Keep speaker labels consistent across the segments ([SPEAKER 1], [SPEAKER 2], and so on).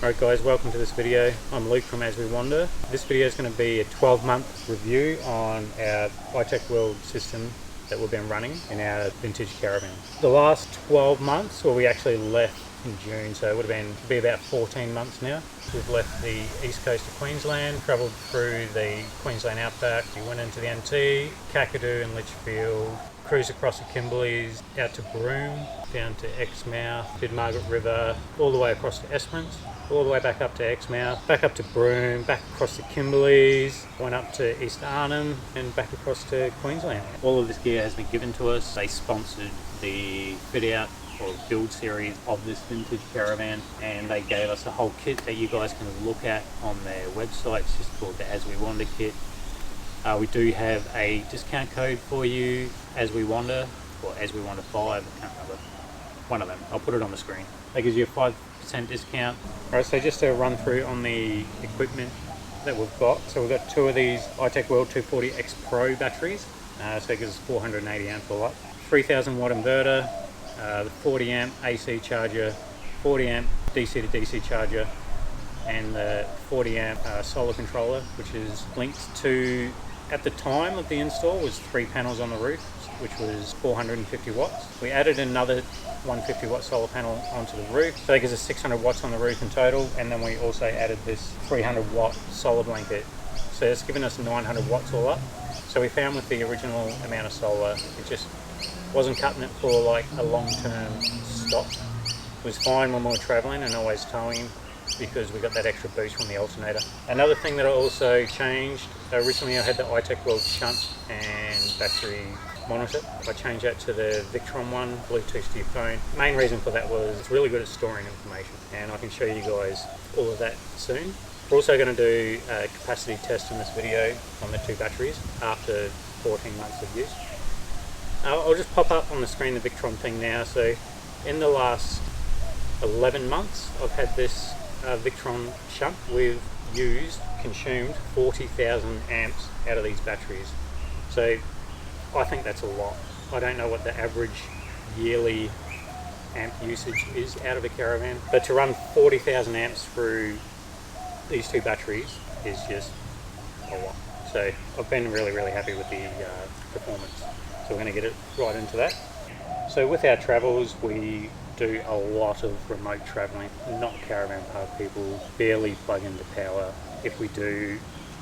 [SPEAKER 1] Alright guys, welcome to this video. I'm Luke from As We Wander. This video is going to be a 12-month review on our iTechworld system that we've been running in our vintage caravan. The last 12 months, well, we actually left in June, so it would have been about 14 months now. We've left the east coast of Queensland, travelled through the Queensland outback, we went into the NT, Kakadu and Litchfield, cruised across the Kimberleys, out to Broome, down to Exmouth, did Margaret River, all the way across to Esperance, all the way back up to Exmouth, back up to Broome, back across the Kimberleys, went up to East Arnhem and back across to Queensland. All of this gear has been given to us. They sponsored the fit out or build series of this vintage caravan, and they gave us a whole kit that you guys can look at on their website. It's just called the As We Wander kit. We do have a discount code for you, As We Wander, or As We Wander 5, I can't remember. One of them. I'll put it on the screen. That gives you a 5% discount. Alright, so just a run through on the equipment that we've got. So we've got two of these iTechworld 240X Pro batteries. So it gives us 480 amp watt. 3000 watt inverter, the 40 amp AC charger, 40 amp DC to DC charger, and the 40 amp solar controller, which is linked to, at the time of the install, was 3 panels on the roof, which was 450 watts. We added another 150 watt solar panel onto the roof, so that gives us 600 watts on the roof in total, and then we also added this 300 watt solar blanket, so it's given us 900 watts all up. So we found with the original amount of solar, it just wasn't cutting it for like a long-term stop. It was fine when we were traveling and always towing, because we got that extra boost from the alternator. Another thing that I also changed, recently I had the iTechworld shunt and battery monitor. I changed that to the Victron one, Bluetooth to your phone. Main reason for that was it's really good at storing information, and I can show you guys all of that soon. We're also going to do a capacity test in this video on the two batteries after 14 months of use. I'll just pop up on the screen the Victron thing now. So in the last 11 months I've had this Victron shunt. We've consumed 40,000 amps out of these batteries. So I think that's a lot. I don't know what the average yearly amp usage is out of a caravan, but to run 40,000 amps through these two batteries is just a lot. So I've been really happy with the performance. So we're going to get it right into that. So with our travels, we do a lot of remote traveling, not caravan park people, barely plug into power. If we do,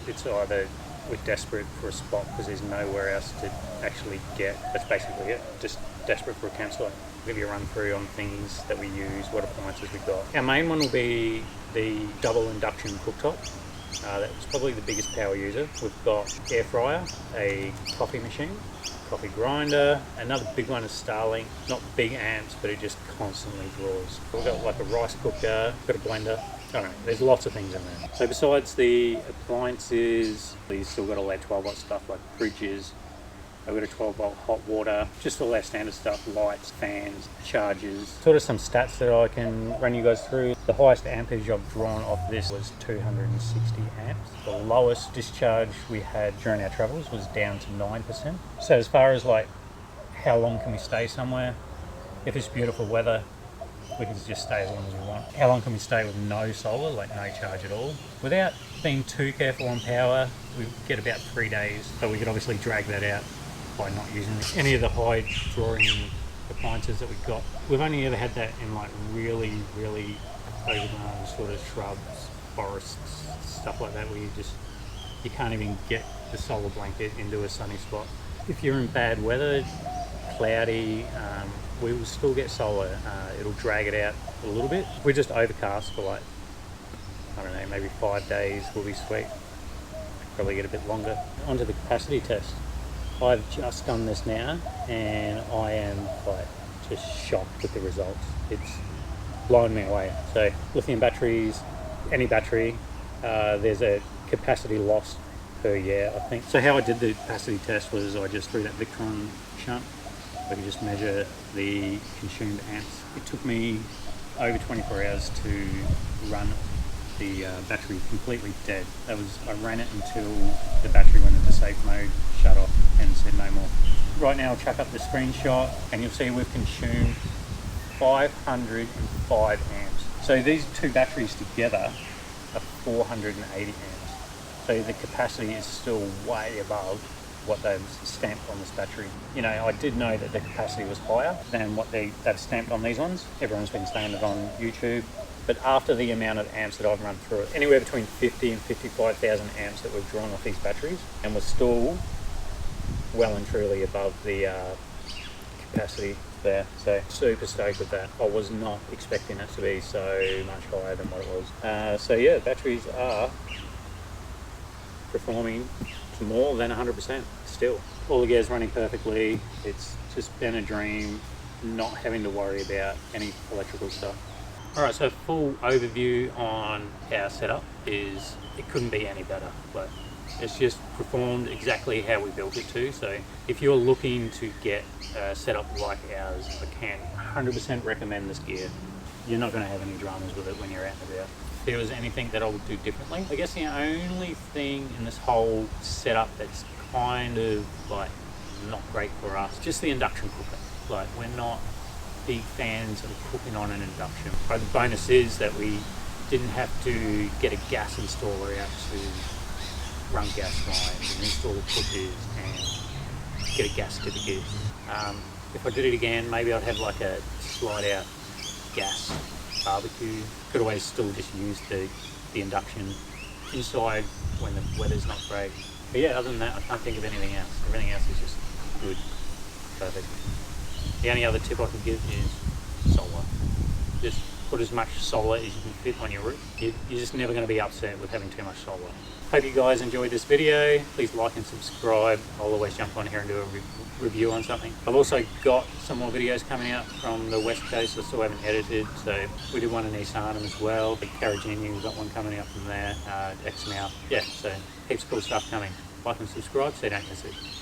[SPEAKER 1] it's either we're desperate for a spot because there's nowhere else to actually get. That's basically it, just desperate for a campsite. I'll give you a run through on things that we use, what appliances we got. Our main one will be the double induction cooktop. That's probably the biggest power user. We've got air fryer, a coffee machine, coffee grinder. Another big one is Starlink, not big amps, but it just constantly draws. We've got like a rice cooker, got a blender. I don't know, there's lots of things in there. So besides the appliances, we've still got all our 12 watt stuff like fridges. I've got a 12 volt hot water, just all our standard stuff, lights, fans, chargers. Sort of some stats that I can run you guys through. The highest ampage I've drawn off this was 260 amps. The lowest discharge we had during our travels was down to 9%. So as far as like how long can we stay somewhere, if it's beautiful weather, we can just stay as long as we want. How long can we stay with no solar, like no charge at all? Without being too careful on power, we get about 3 days, but we could obviously drag that out by not using any of the high drawing appliances that we've got. We've only ever had that in like really overgrown sort of shrubs, forests, stuff like that, where you can't even get the solar blanket into a sunny spot. If you're in bad weather, cloudy, we will still get solar. It'll drag it out a little bit. We're just overcast for like, I don't know, maybe 5 days will be sweet. Probably get a bit longer. Onto the capacity test. I've just done this now and I am like just shocked with the results. It's blown me away. So lithium batteries, any battery, there's a capacity loss per year, I think. So how I did the capacity test was I just threw that Victron shunt. I could just measure the consumed amps. It took me over 24 hours to run the battery completely dead. I ran it until the battery went into safe mode, shut off, and said no more. Right now I'll chuck up the screenshot and you'll see we've consumed 505 amps. So these two batteries together are 480 amps. So the capacity is still way above what they've stamped on this battery. You know, I did know that the capacity was higher than what they've stamped on these ones. Everyone's been saying it on YouTube. But after the amount of amps that I've run through it, anywhere between 50 and 55,000 amps that we've drawn off these batteries, and we're still well and truly above the capacity there. So super stoked with that. I was not expecting it to be so much higher than what it was. So yeah, batteries are performing to more than 100% still. All the gear's running perfectly. It's just been a dream not having to worry about any electrical stuff. Alright, so full overview on our setup is it couldn't be any better. Like, it's just performed exactly how we built it to. So if you're looking to get a setup like ours, I can 100% recommend this gear. You're not going to have any dramas with it when you're out and about. If there was anything that I would do differently, I guess the only thing in this whole setup that's kind of like not great for us, just the induction cooker. Like, we're not big fans of cooking on an induction. But the bonus is that we didn't have to get a gas installer out to run gas lines and install the cookers and get a gas certificate. If I did it again, maybe I'd have like a slide out gas barbecue. Could always still just use the induction inside when the weather's not great. But yeah, other than that, I can't think of anything else. Everything else is just good, perfect. The only other tip I could give is solar. Just put as much solar as you can fit on your roof. You're just never going to be upset with having too much solar. Hope you guys enjoyed this video. Please like and subscribe. I'll always jump on here and do a review on something. I've also got some more videos coming out from the West Coast I still haven't edited. So we did one in East Arnhem as well. The Carajini, we've got one coming out from there. Exmouth. Yeah, so heaps of cool stuff coming. Like and subscribe so you don't miss it.